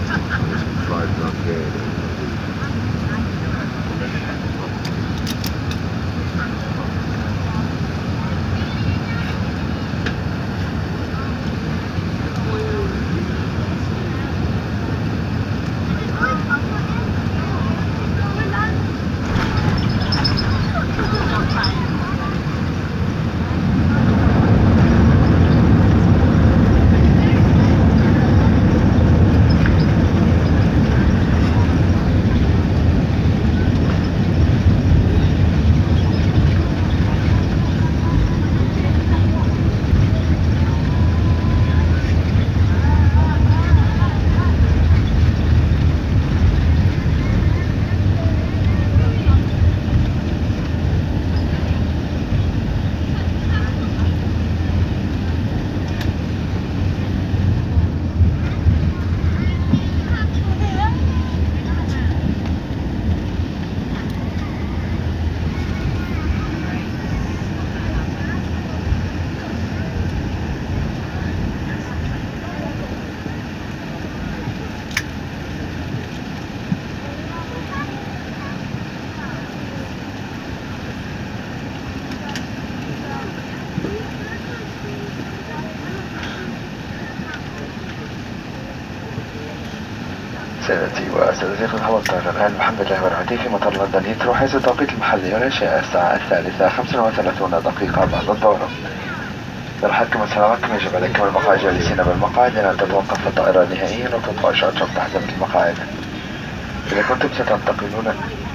Flight not good. سيدتي وسادتي، قد هبطنا الآن بحمد الله ورعاته في مطار لندن هيثرو، حيث التوقيت المحلي هنا الساعة 3:35 بعد الظهر. للحق من سلامتكم يجب عليكم البقاء جالسين بالمقاعد إلى أن تتوقف الطائرة نهائيا وتطفأ إشارة شرطة حزمة المقاعد. إذا كنتم ستنتقلون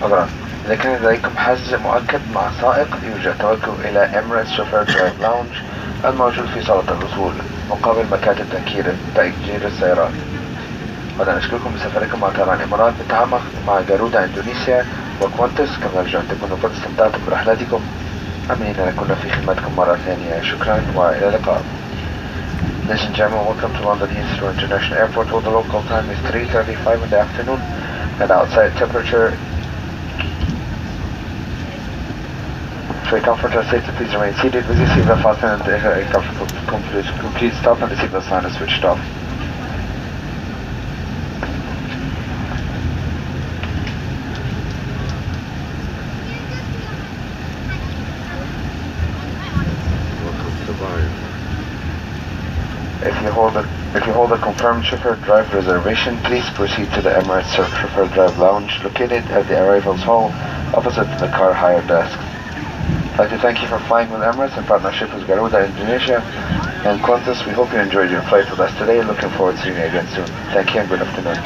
عذرا إذا كان لديكم حجز مؤكد مع سائق، يوجد توجه إلى Emirates Chauffeur Drive Lounge الموجود في صالة الوصول مقابل مكاتب تأجير السيارات. وأنا أشكركم بسفركم مع طيران الإمارات بالتعامل مع جارودة إندونيسيا وكوانتس. كما نرجو أن تكونوا قد استمتعتم برحلتكم. أمين أن نكون في خدمتكم مرة ثانية. شكرا وإلى اللقاء. Ladies and gentlemen, welcome to London Heathrow International Airport, where the local time is 3:35 in the afternoon and outside temperature. For your comfort and safety, please remain seated with your seatbelt fastened and the complete stop and the seatbelt sign is switched off. Welcome to Dubai. If you hold a confirmed chauffeur drive reservation, please proceed to the Emirates Chauffeur Drive Lounge located at the arrivals hall opposite the car hire desk. I'd like to thank you for flying with Emirates in partnership with Garuda Indonesia and Qantas. We hope you enjoyed your flight with us today. Looking forward to seeing you again soon. Thank you and good afternoon.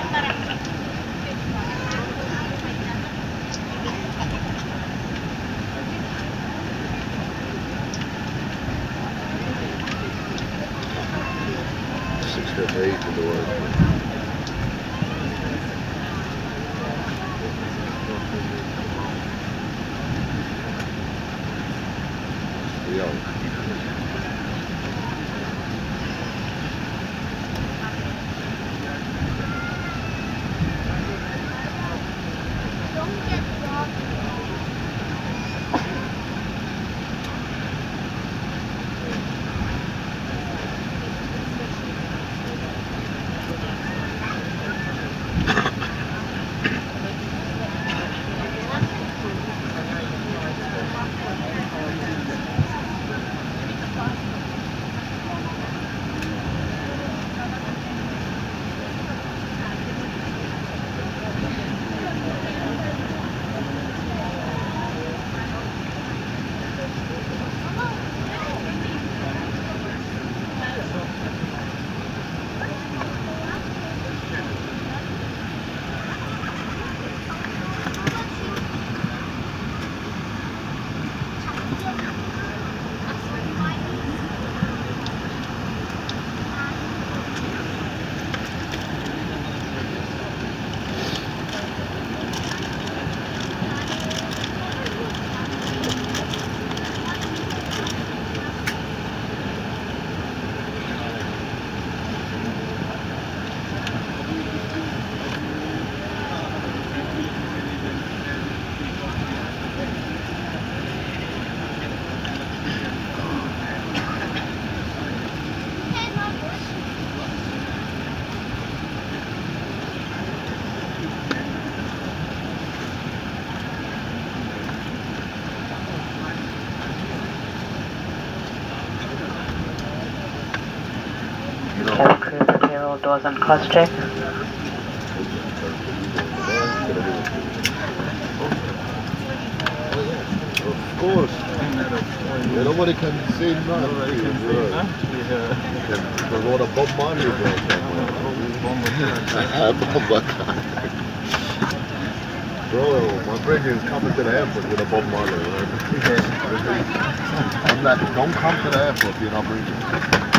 Eight in the world. doors and cost check. Of course. Nobody can say no. Nobody can say no. Because what a Bob Marley bro. Bro, my brother is coming to the airport with a Bob Marley. Right? I'm like, don't come to the airport if you're not bringing.